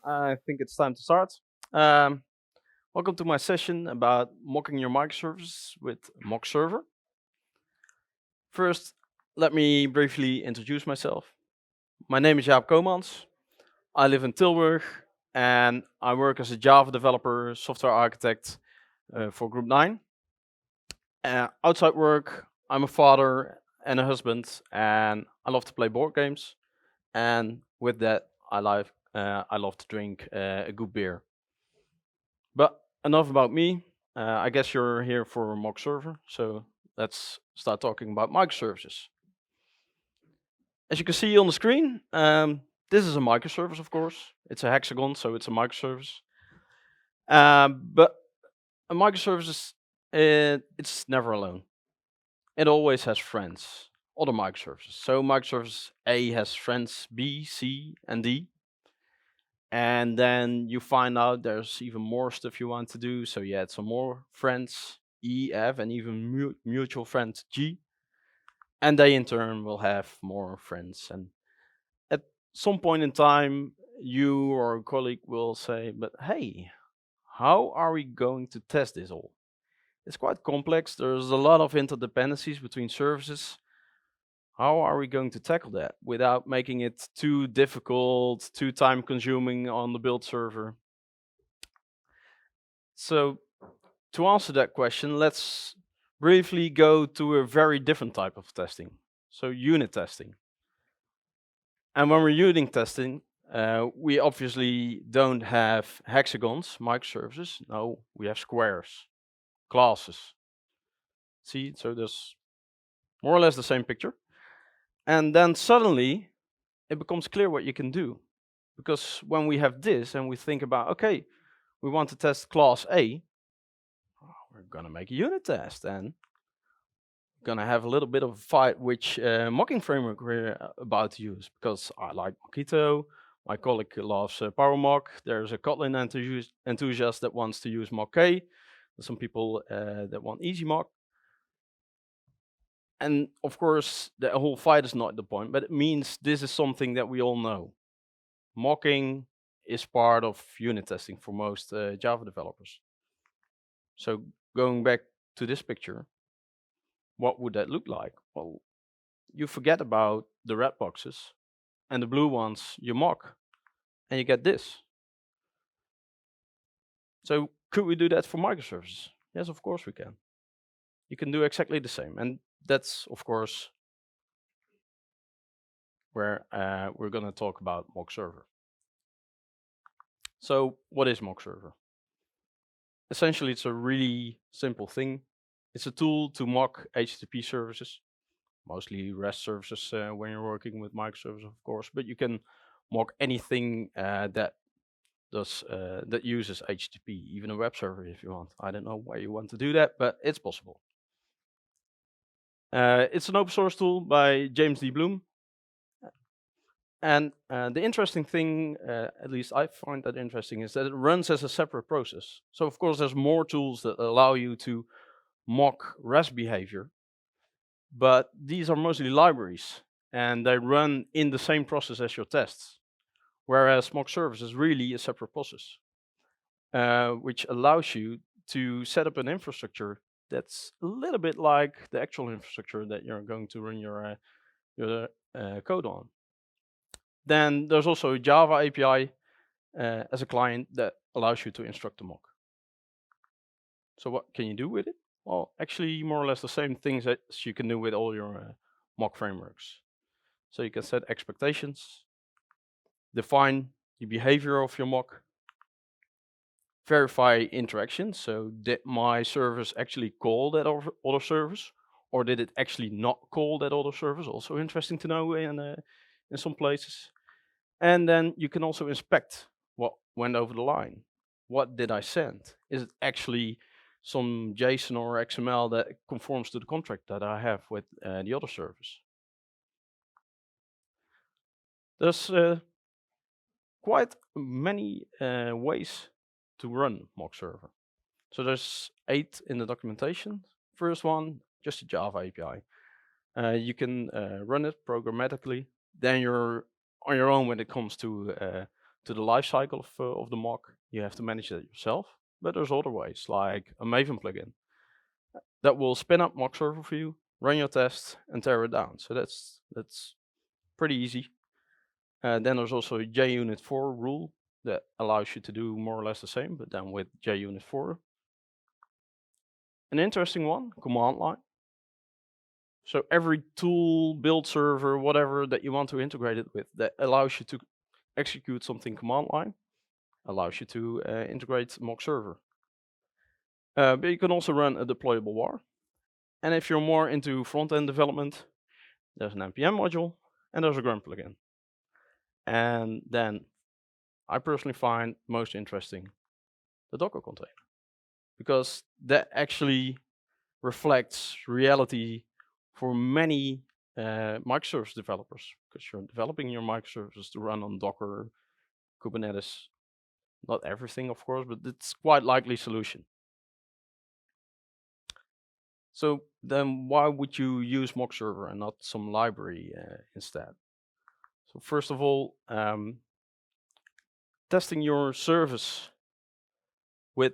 I think it's time to start. Um, Welcome to my session about mocking your microservices with mock server. First, let me briefly introduce myself. My name is Jaap Coomans. I live in Tilburg and I work as a Java developer, software architect for Group 9. Outside work, I'm a father and a husband, and I love to play board games. And with that, I love to drink a good beer. But enough about me. I guess you're here for a mock server, so let's start talking about microservices. As you can see on the screen, this is a microservice, of course. It's a hexagon, so it's a microservice. But a microservice it's never alone. It always has friends, other microservices. So microservice A has friends B, C, and D. And then you find out there's even more stuff you want to do. So you add some more friends, E, F, and even mutual friend G. And they in turn will have more friends. And at some point in time, you or a colleague will say, but hey, how are we going to test this all? It's quite complex. There's a lot of interdependencies between services. How are we going to tackle that without making it too difficult, too time consuming on the build server? So to answer that question, let's briefly go to a very different type of testing. So unit testing. And when we're unit testing, we obviously don't have hexagons, microservices. No, we have squares, classes. See, so there's more or less the same picture. And then suddenly it becomes clear what you can do. Because when we have this and we think about, okay, we want to test class A, we're going to make a unit test and gonna have a little bit of a fight which mocking framework we're about to use, because I like Mockito, my colleague loves PowerMock, there's a Kotlin enthusiast that wants to use Mock K, there's some people that want EasyMock. And of course, the whole fight is not the point, but it means this is something that we all know. Mocking is part of unit testing for most Java developers. So going back to this picture, what would that look like? Well, you forget about the red boxes and the blue ones you mock, and you get this. So could we do that for microservices? Yes, of course we can. You can do exactly the same, and that's of course where we're going to talk about mock server. So what is mock server? Essentially, it's a really simple thing. It's a tool to mock HTTP services, mostly REST services when you're working with microservices, of course, but you can mock anything that uses HTTP, even a web server if you want. I don't know why you want to do that, but it's possible. It's an open source tool by James D. Bloom. And the interesting thing, at least I find that interesting, is that it runs as a separate process. So of course there's more tools that allow you to mock REST behavior, but these are mostly libraries and they run in the same process as your tests. Whereas mock service is really a separate process, which allows you to set up an infrastructure that's a little bit like the actual infrastructure that you're going to run your code on. Then there's also a Java API as a client that allows you to instruct a mock. So what can you do with it? Well, actually more or less the same things as you can do with all your mock frameworks. So you can set expectations, define the behavior of your mock, verify interaction. So did my service actually call that other service, or did it actually not call that other service? Also interesting to know in some places. And then you can also inspect what went over the line. What did I send? Is it actually some JSON or XML that conforms to the contract that I have with the other service? There's quite many ways to run mock server. So there's 8 in the documentation. First one, just a Java API. You can run it programmatically. Then you're on your own when it comes to to the life cycle of the mock, you have to manage that yourself. But there's other ways, like a Maven plugin that will spin up mock server for you, run your tests, and tear it down. So that's pretty easy. Then there's also a JUnit 4 rule that allows you to do more or less the same, but then with JUnit 4. An interesting one, command line. So every tool, build server, whatever that you want to integrate it with, that allows you to execute something command line, allows you to integrate mock server. But you can also run a deployable var. And if you're more into front-end development, there's an npm module and there's a grunt plugin. And then I personally find most interesting the Docker container, because that actually reflects reality for many microservice developers, because you're developing your microservices to run on Docker, Kubernetes, not everything of course, but it's quite likely solution. So then why would you use mock server and not some library instead? So first of all, testing your service with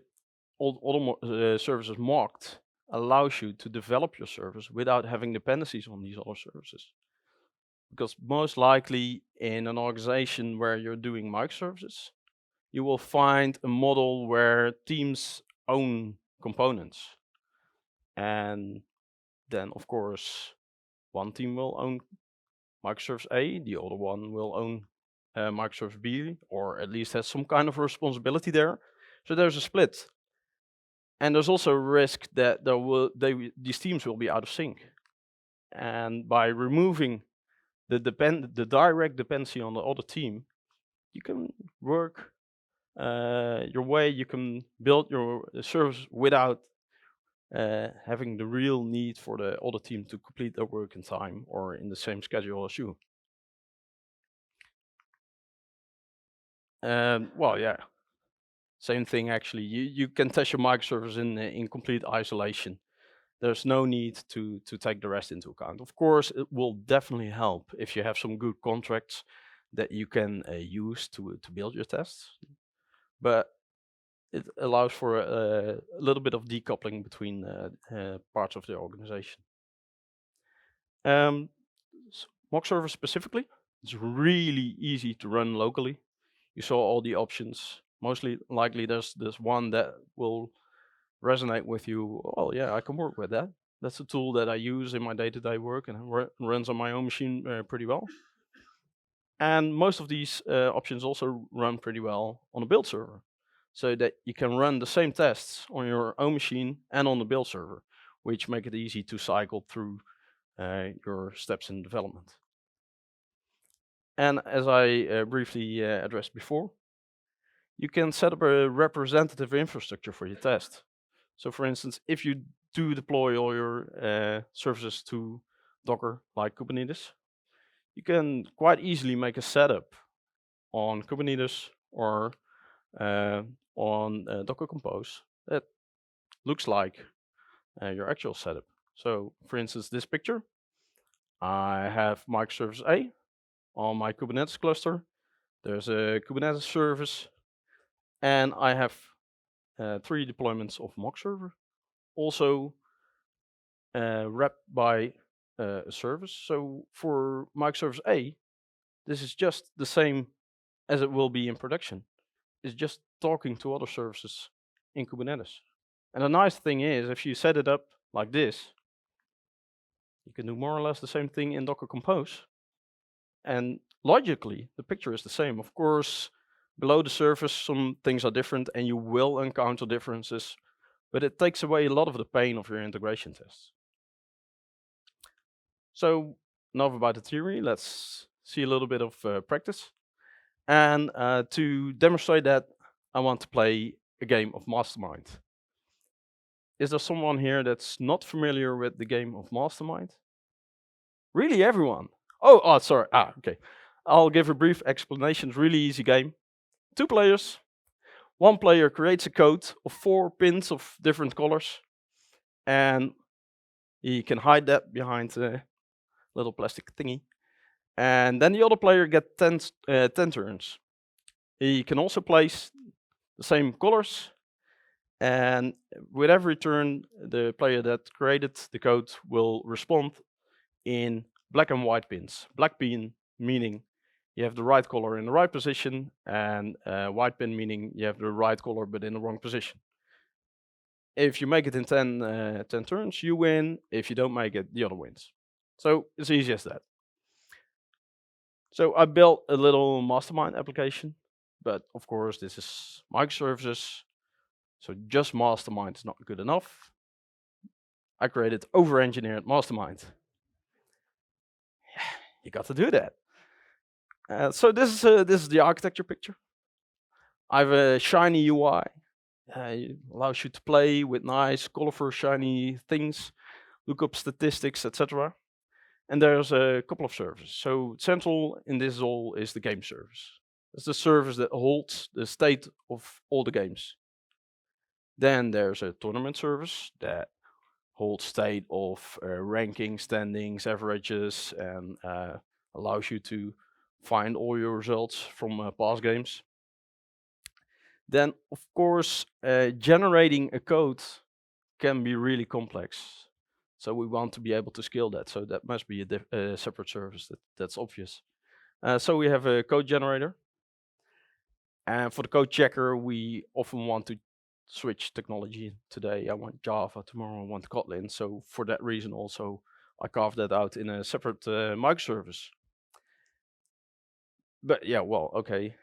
all other services mocked allows you to develop your service without having dependencies on these other services. Because most likely in an organization where you're doing microservices, you will find a model where teams own components. And then of course, one team will own microservice A, the other one will own microservice B, or at least has some kind of responsibility there. So there's a split. And there's also a risk that these teams will be out of sync. And by removing the direct dependency on the other team, you can work your way, you can build your service without having the real need for the other team to complete their work in time or in the same schedule as you. Well, yeah, same thing actually. You can test your microservice in complete isolation. There's no need to take the rest into account. Of course, it will definitely help if you have some good contracts that you can use to build your tests. But it allows for a little bit of decoupling between parts of the organization. Mock server specifically, it's really easy to run locally. You saw all the options. Mostly likely there's one that will resonate with you. Oh yeah, I can work with that. That's a tool that I use in my day-to-day work and runs on my own machine pretty well. And most of these options also run pretty well on a build server, so that you can run the same tests on your own machine and on the build server, which make it easy to cycle through your steps in development. And as I briefly addressed before, you can set up a representative infrastructure for your test. So for instance, if you do deploy all your services to Docker, like Kubernetes, you can quite easily make a setup on Kubernetes or on Docker Compose that looks like your actual setup. So for instance, this picture, I have microservice A on my Kubernetes cluster. There's a Kubernetes service, and I have 3 deployments of mock server, also wrapped by a service. So for microservice A, this is just the same as it will be in production. It's just talking to other services in Kubernetes. And the nice thing is, if you set it up like this, you can do more or less the same thing in Docker Compose. And logically, the picture is the same. Of course, below the surface, some things are different and you will encounter differences, but it takes away a lot of the pain of your integration tests. So enough about the theory, let's see a little bit of practice. And to demonstrate that, I want to play a game of Mastermind. Is there someone here that's not familiar with the game of Mastermind? Really, everyone? Oh, sorry. Okay. I'll give a brief explanation. It's a really easy game. 2 players. 1 player creates a code of 4 pins of different colors, and he can hide that behind a little plastic thingy. And then the other player gets 10 turns. You can also place the same colors, and with every turn, the player that created the code will respond in black and white pins. Black pin meaning you have the right color in the right position, and white pin meaning you have the right color but in the wrong position. If you make it in 10 turns, you win. If you don't make it, the other wins. So it's easy as that. So I built a little mastermind application, but of course this is microservices. So just mastermind is not good enough. I created over-engineered mastermind. You got to do that. So this is the architecture picture. I have a shiny UI. It allows you to play with nice, colorful, shiny things, look up statistics, etc. And there's a couple of services. So central in this all is the game service. It's the service that holds the state of all the games. Then there's a tournament service that holds state of ranking, standings, averages, and allows you to find all your results from past games. Then, of course, generating a code can be really complex. So we want to be able to scale that. So that must be a separate service. That's obvious. So we have a code generator. And for the code checker, we often want to switch technology. Today I want Java, tomorrow I want Kotlin. So for that reason also, I carved that out in a separate microservice. But yeah, well, okay.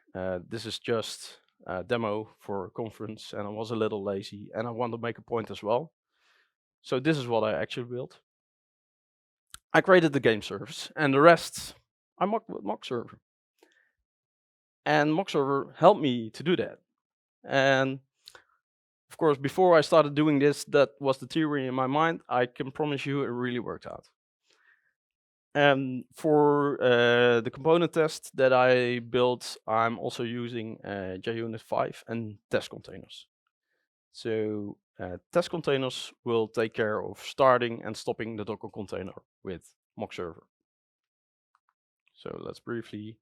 This is just a demo for a conference, and I was a little lazy, and I want to make a point as well. So this is what I actually built. I created the game service, and the rest I mocked with mock server. And mock server helped me to do that. And of course, before I started doing this, that was the theory in my mind. I can promise you it really worked out. And for the component test that I built, I'm also using JUnit 5 and test containers. So test containers will take care of starting and stopping the Docker container with mock server. So let's briefly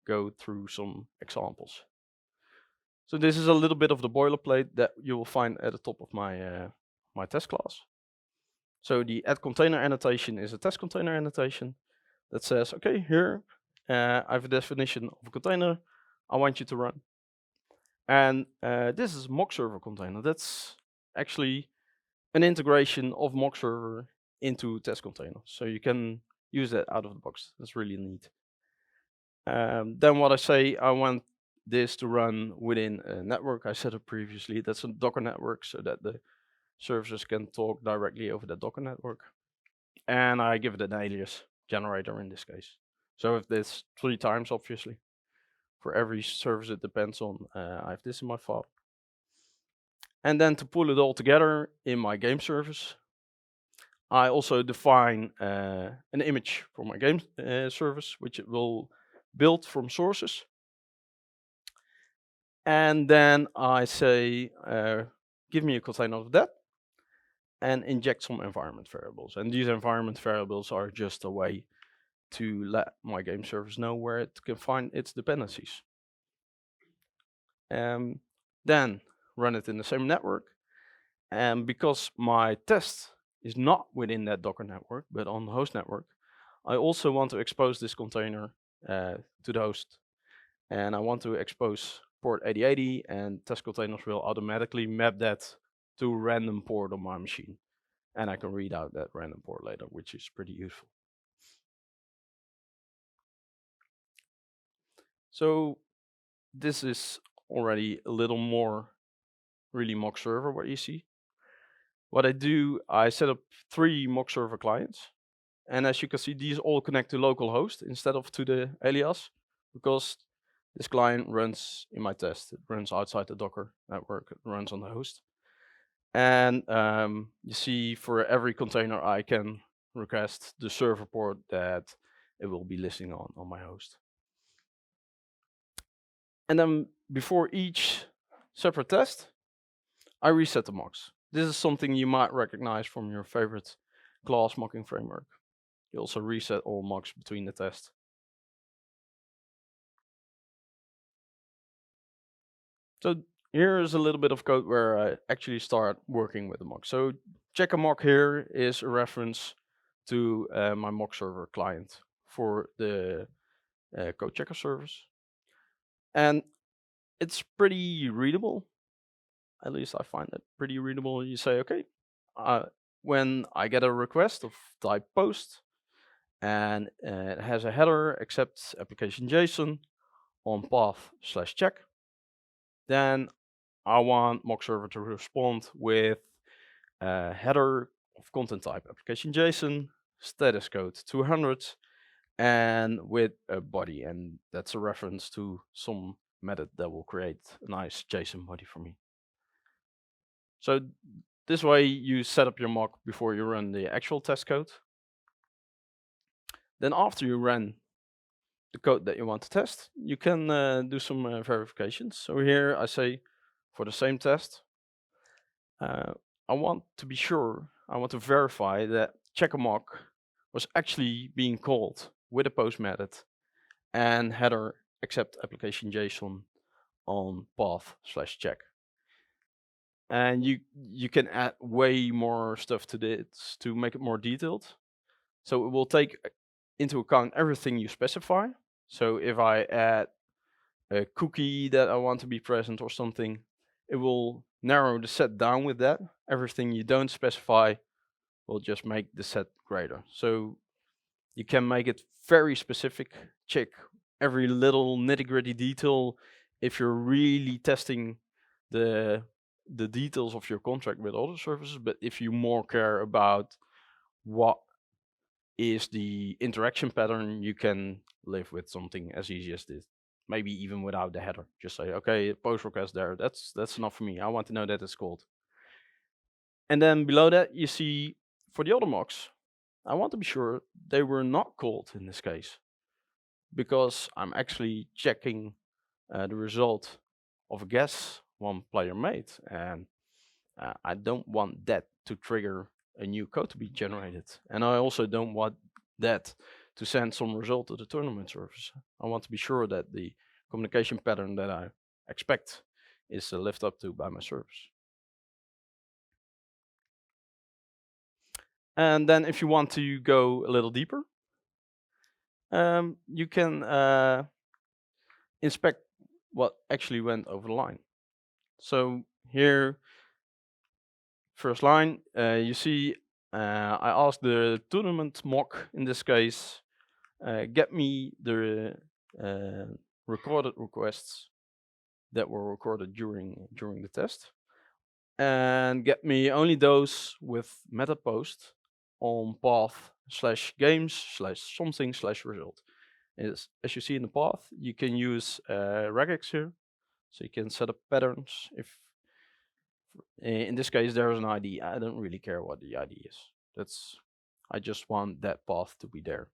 go through some examples. So this is a little bit of the boilerplate that you will find at the top of my my test class. So the add container annotation is a test container annotation that says, okay, here I have a definition of a container I want you to run. And this is mock server container. That's actually an integration of mock server into test container. So you can use that out of the box. That's really neat. Then what I say, I want this to run within a network I set up previously. That's a Docker network so that the services can talk directly over the Docker network. And I give it an alias generator in this case. So if this 3 times, obviously, for every service it depends on, I have this in my file. And then to pull it all together in my game service, I also define an image for my game service, which it will build from sources. And then I say, give me a container of that and inject some environment variables. And these environment variables are just a way to let my game service know where it can find its dependencies. Then run it in the same network. And because my test is not within that Docker network, but on the host network, I also want to expose this container to the host. And I want to expose port 8080, and test containers will automatically map that to a random port on my machine. And I can read out that random port later, which is pretty useful. So this is already a little more really mock server, what you see. What I do, I set up 3 mock server clients. And as you can see, these all connect to localhost instead of to the alias, because this client runs in my test. It runs outside the Docker network, it runs on the host. And you see for every container I can request the server port that it will be listening on my host. And then before each separate test, I reset the mocks. This is something you might recognize from your favorite class mocking framework. You also reset all mocks between the tests. So here is a little bit of code where I actually start working with the mock. So check a mock here is a reference to my mock server client for the code checker service. And it's pretty readable. At least I find it pretty readable. You say, okay, when I get a request of type post and it has a header accept application JSON on path/check, then I want mock server to respond with a header of content type application JSON, status code 200, and with a body. And that's a reference to some method that will create a nice JSON body for me. So this way you set up your mock before you run the actual test code. Then after you run the code that you want to test, you can do some verifications. So here I say for the same test, I want to be sure, I want to verify that check_mock was actually being called with a post method and header accept application JSON on path/check. And you can add way more stuff to this to make it more detailed. So it will take into account everything you specify. So if I add a cookie that I want to be present or something, it will narrow the set down with that. Everything you don't specify will just make the set greater. So you can make it very specific, check every little nitty-gritty detail if you're really testing the details of your contract with other services. But if you more care about what is the interaction pattern, you can live with something as easy as this. Maybe even without the header. Just say, okay, post request there. That's enough for me. I want to know that it's called. And then below that, you see for the other mocks, I want to be sure they were not called in this case, because I'm actually checking the result of a guess one player made, and I don't want that to trigger a new code to be generated, and I also don't want that to send some result to the tournament service. I want to be sure that the communication pattern that I expect is lived up to by my service. And then if you want to go a little deeper, you can inspect what actually went over the line. So here, first line, you see I asked the tournament mock, in this case, get me the recorded requests that were recorded during the test, and get me only those with meta post on path/games/something/result. As you see in the path, you can use regex here, so you can set up patterns. If in this case there is an ID, I don't really care what the ID is. I just want that path to be there.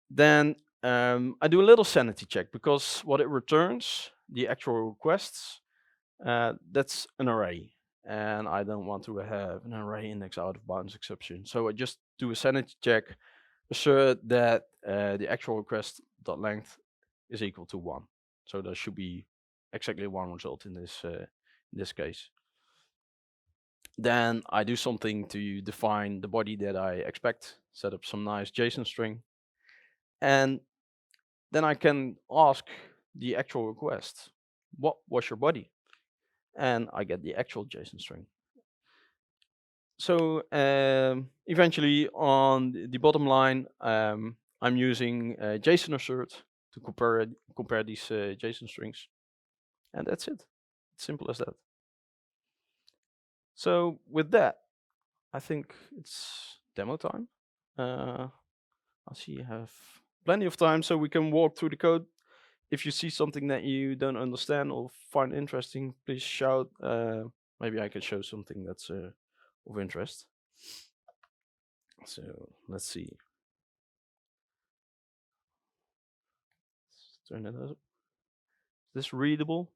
Then I do a little sanity check, because what it returns, the actual requests, that's an array, and I don't want to have an array index out of bounds exception. So I just do a sanity check, assure that the actual request .length is equal to 1. So there should be exactly one result in this case. Then I do something to define the body that I expect, set up some nice JSON string, and then I can ask the actual request, what was your body? And I get the actual JSON string. So eventually on the bottom line, I'm using JSON assert to compare these JSON strings. And that's it. It's simple as that. So with that, I think it's demo time. I see you have plenty of time, so we can walk through the code. If you see something that you don't understand or find interesting, please shout. Maybe I can show something that's of interest. So let's see. Let's turn it up. Is this readable?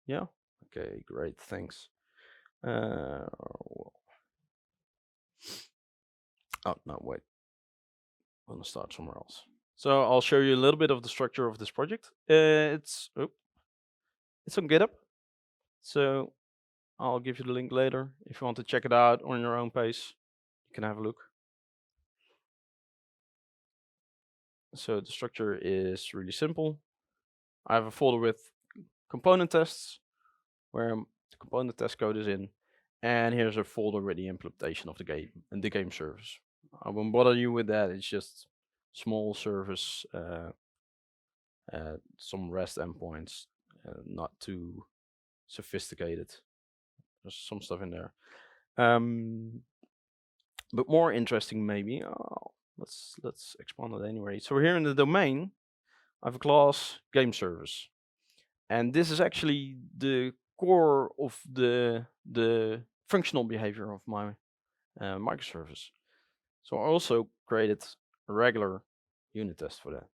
Yeah? Okay, great, thanks. Oh, no, wait. I'm gonna start somewhere else. So I'll show you a little bit of the structure of this project. It's on GitHub, so I'll give you the link later. If you want to check it out on your own pace, you can have a look. So the structure is really simple. I have a folder with component tests where the component test code is in, and here's a folder with the implementation of the game and the game service. I won't bother you with that. It's just small service, some REST endpoints, not too sophisticated. There's some stuff in there. But more interesting maybe. Let's expand it anyway. So here in the domain, I have a class game service, and this is actually the core of the functional behavior of my microservice. So I also created a regular unit test for that.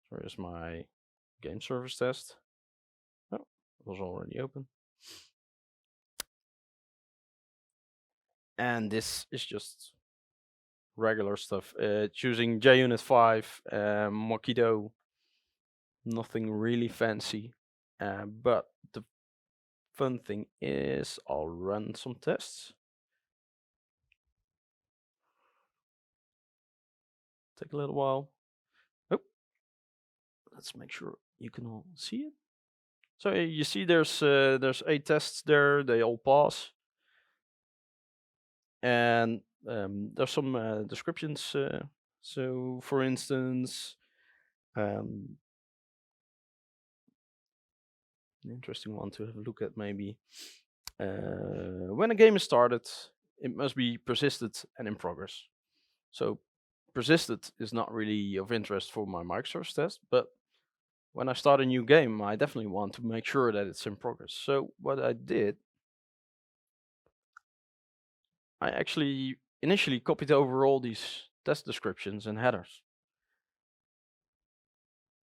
So here's my game service test. Oh, it was already open. And this is just regular stuff. Choosing JUnit 5, Mockito, nothing really fancy. But the fun thing is I'll run some tests. Take a little while. Oh, let's make sure you can all see it. So you see there's 8 tests there. They all pass. And there's some descriptions. So for instance, an interesting one to have a look at maybe. When a game is started, it must be persisted and in progress. So persisted is not really of interest for my microservice test, but when I start a new game, I definitely want to make sure that it's in progress. So what I did, I actually initially copied over all these test descriptions and headers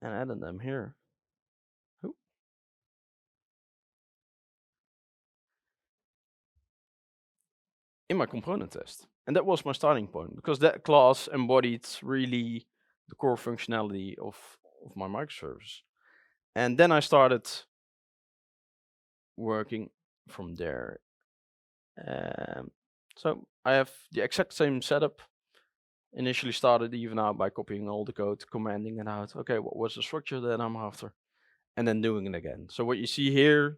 and added them here. Ooh. In my component test. And that was my starting point, because that class embodied really the core functionality of my microservice. And then I started working from there. So I have the exact same setup. Initially started even out by copying all the code, commanding it out. Okay, what was the structure that I'm after? And then doing it again. So what you see here,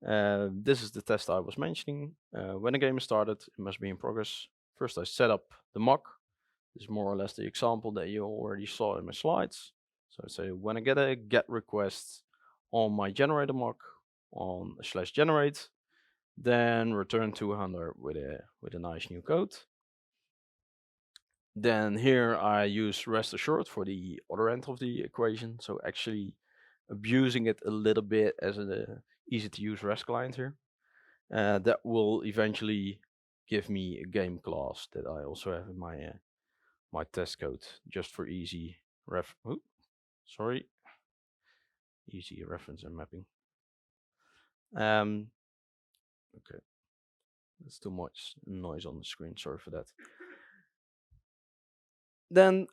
this is the test I was mentioning. When a game is started, it must be in progress. First I set up the mock. This is more or less the example that you already saw in my slides. So I say when I get a get request on my generator mock on /generate, then return 200 with a nice new code. Then here I use rest assured for the other end of the equation. So actually abusing it a little bit as an easy to use REST client here. That will eventually give me a game class that I also have in my my test code, just for easy easy reference and mapping. Okay, that's too much noise on the screen. Sorry for that. Then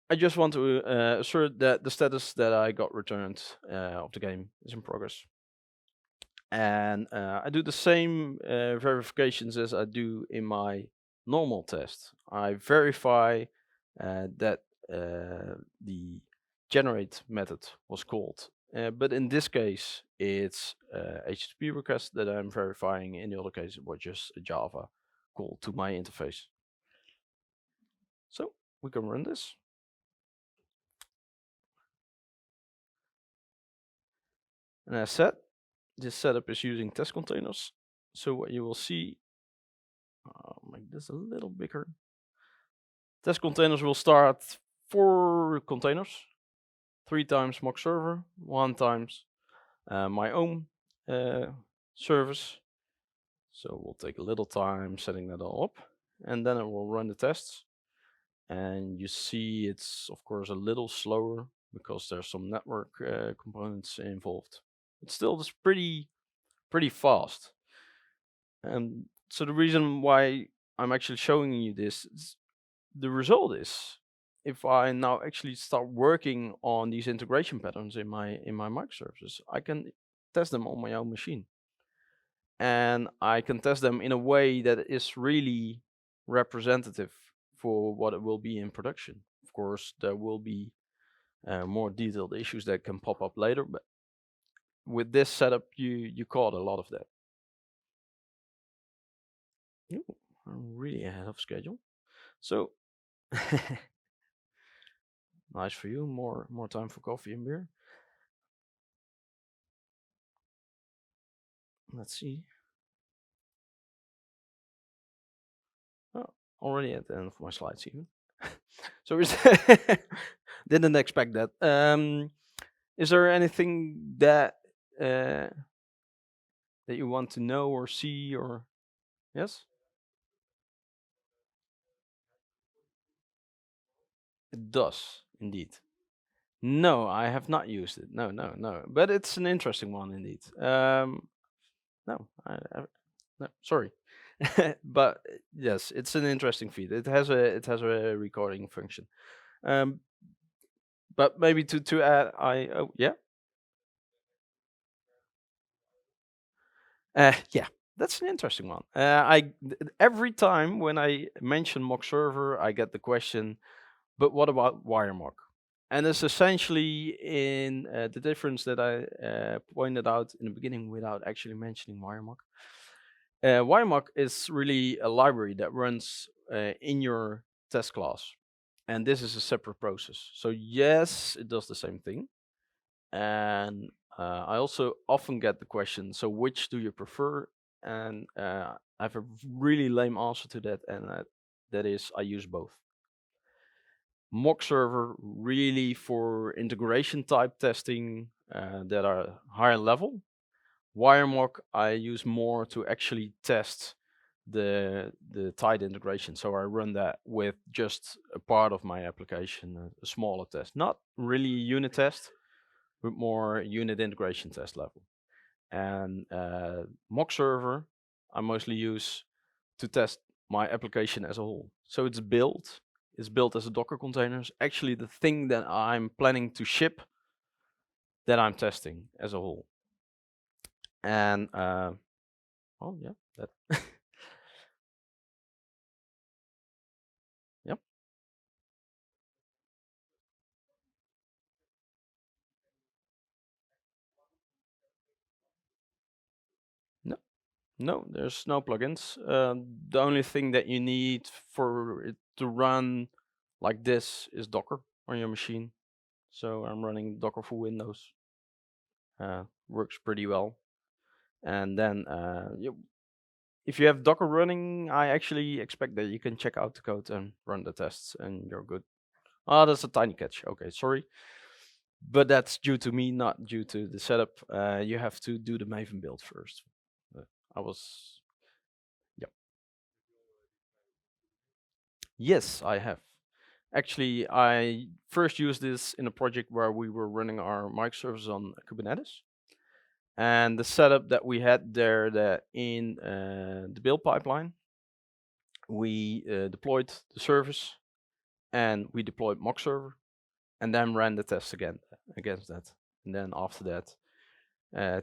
I just want to assert that the status that I got returned of the game is in progress. And I do the same verifications as I do in my normal test. I verify that the generate method was called. But in this case, it's HTTP request that I'm verifying. In the other case, it was just a Java call to my interface. So we can run this. And as said, this setup is using test containers. So what you will see, I'll make this a little bigger. Test containers will start 4 containers, 3 times mock server, 1 times my own service. So we'll take a little time setting that all up, and then it will run the tests. And you see it's of course a little slower because there's some network components involved. But still, it's pretty fast. And so the reason why I'm actually showing you this is the result is if I now actually start working on these integration patterns in my microservices, I can test them on my own machine, and I can test them in a way that is really representative for what it will be in production. Of course, there will be more detailed issues that can pop up later, but with this setup, you caught a lot of that. Ooh, I'm really ahead of schedule. So nice for you. More time for coffee and beer. Let's see. Oh, already at the end of my slides even. So didn't expect that. Is there anything that that you want to know or see, or yes? It does indeed. No, I have not used it. No, no, no. But it's an interesting one indeed. No, no, sorry. But yes, it's an interesting feed. It has a recording function. Um, but maybe to add, yeah. Yeah, that's an interesting one. Every time when I mention mock server, I get the question, but what about WireMock? And it's essentially in the difference that I pointed out in the beginning without actually mentioning WireMock. WireMock is really a library that runs in your test class, and this is a separate process. So yes, it does the same thing. And I also often get the question, so which do you prefer? And I have a really lame answer to that, and that is I use both. Mock server really for integration type testing that are higher level. WireMock I use more to actually test the tight integration. So I run that with just a part of my application, a smaller test, not really a unit test, but more unit integration test level. And mock server I mostly use to test my application as a whole. So it's built as a Docker containers. Actually, the thing that I'm planning to ship that I'm testing as a whole. And oh yeah, that yep. No, no, there's no plugins. The only thing that you need for it to run like this is Docker on your machine. So I'm running Docker for Windows. Works pretty well. And then if you have Docker running, I actually expect that you can check out the code and run the tests, and you're good. Oh, that's a tiny catch. Okay, sorry, but that's due to me, not due to the setup. You have to do the Maven build first. Uh, I was, yeah. Yes, I have. Actually, I first used this in a project where we were running our microservices on Kubernetes. And the setup that we had there, that in the build pipeline, we deployed the service and we deployed mock server and then ran the test again against that. And then after that,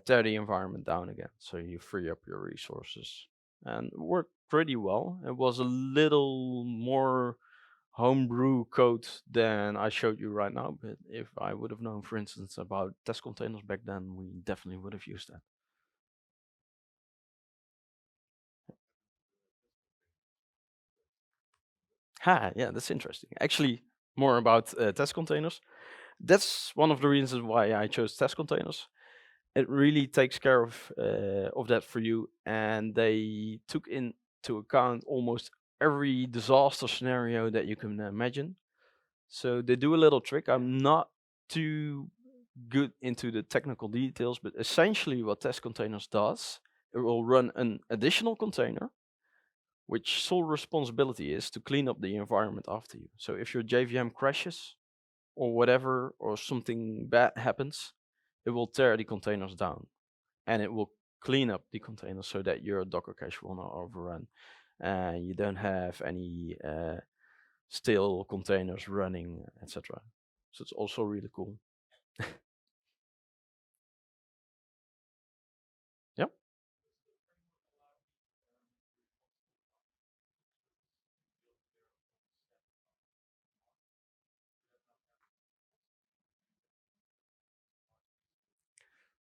tear the environment down again. So you free up your resources, and it worked pretty well. It was a little more homebrew code than I showed you right now. But if I would have known, for instance, about test containers back then, we definitely would have used that. Ha, yeah, that's interesting. Actually, more about test containers. That's one of the reasons why I chose test containers. It really takes care of that for you, and they took into account almost every disaster scenario that you can imagine. So they do a little trick. I'm not too good into the technical details, but essentially what test containers does, it will run an additional container which sole responsibility is to clean up the environment after you. So if your JVM crashes or whatever, or something bad happens, it will tear the containers down and it will clean up the containers so that your Docker cache will not overrun. You don't have any still containers running, etc. So it's also really cool. Yep.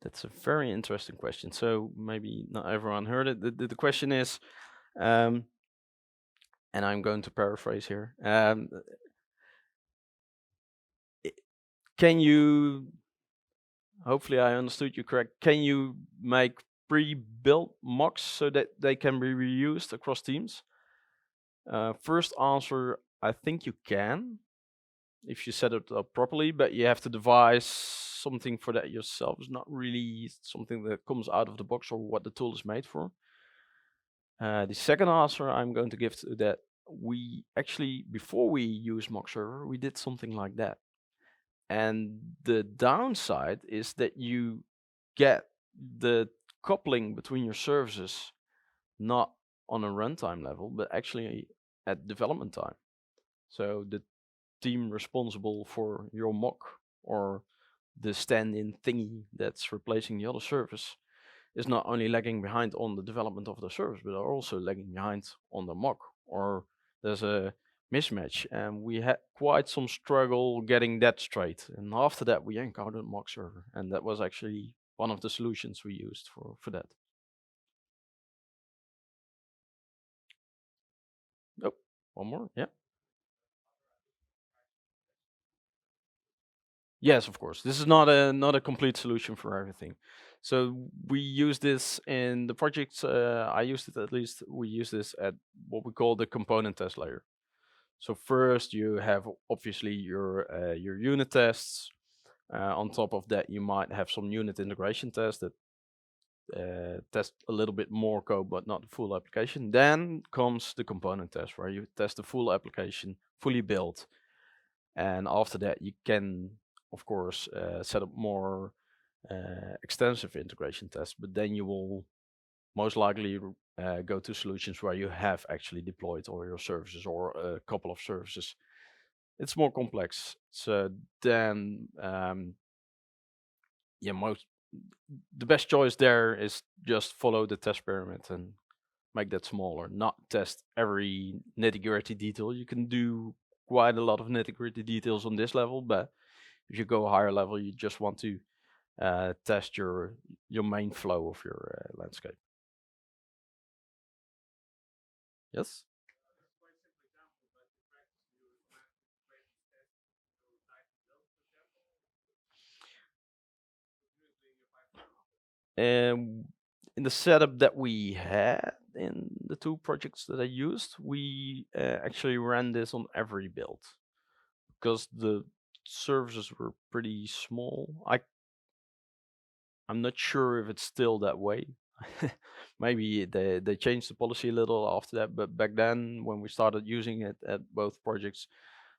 That's a very interesting question. So maybe not everyone heard it. The question is, and I'm going to paraphrase here. Can you, hopefully I understood you correct, can you make pre-built mocks so that they can be reused across teams? First answer, I think you can if you set it up properly, but you have to devise something for that yourself. It's not really something that comes out of the box or what the tool is made for. The second answer I'm going to give to that, we actually, before we use mock server, we did something like that. And the downside is that you get the coupling between your services not on a runtime level, but actually at development time. So the team responsible for your mock or the stand-in thingy that's replacing the other service is not only lagging behind on the development of the service, but are also lagging behind on the mock, or there's a mismatch. And we had quite some struggle getting that straight. And after that, we encountered mock server, and that was actually one of the solutions we used for that. Oh, one more, yeah. Yes, of course. This is not a complete solution for everything. So we use this in the projects. I used it at least. We use this at what we call the component test layer. So first you have obviously your unit tests. On top of that, you might have some unit integration tests that test a little bit more code, but not the full application. Then comes the component test, where you test the full application, fully built. And after that, you can, of course, set up more extensive integration tests. But then you will most likely go to solutions where you have actually deployed all your services or a couple of services. It's more complex. So then, yeah, the best choice there is just follow the test pyramid and make that smaller. Not test every nitty gritty detail. You can do quite a lot of nitty gritty details on this level, but if you go higher level, you just want to test your main flow of your landscape. Yes. Um, in the setup that we had in the two projects that I used, we actually ran this on every build because the services were pretty small. I'm not sure if it's still that way. Maybe they changed the policy a little after that, but back then when we started using it at both projects,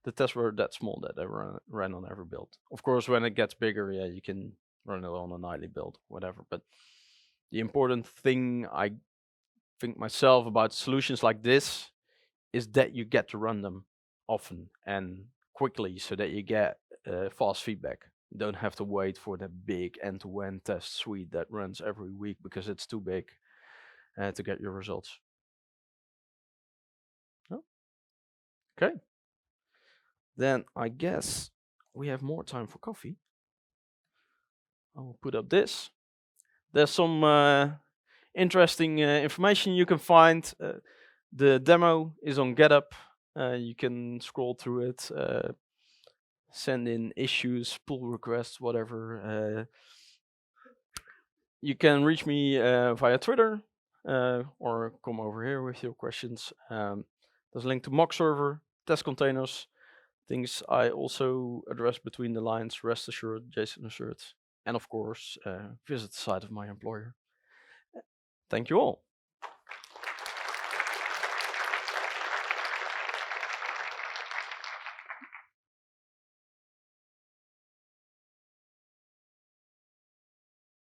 the tests were that small that they ran on every build. Of course, when it gets bigger, yeah, you can run it on a nightly build, whatever. But the important thing I think myself about solutions like this is that you get to run them often and quickly so that you get fast feedback. You don't have to wait for the big end-to-end test suite that runs every week because it's too big to get your results. Oh, okay. Then I guess we have more time for coffee. I'll put up this. There's some interesting information you can find. The demo is on GitHub. You can scroll through it, send in issues, pull requests, whatever. You can reach me via Twitter or come over here with your questions. There's a link to mock server, test containers, things I also address between the lines, rest assured, JSON assured, and of course, visit the site of my employer. Thank you all.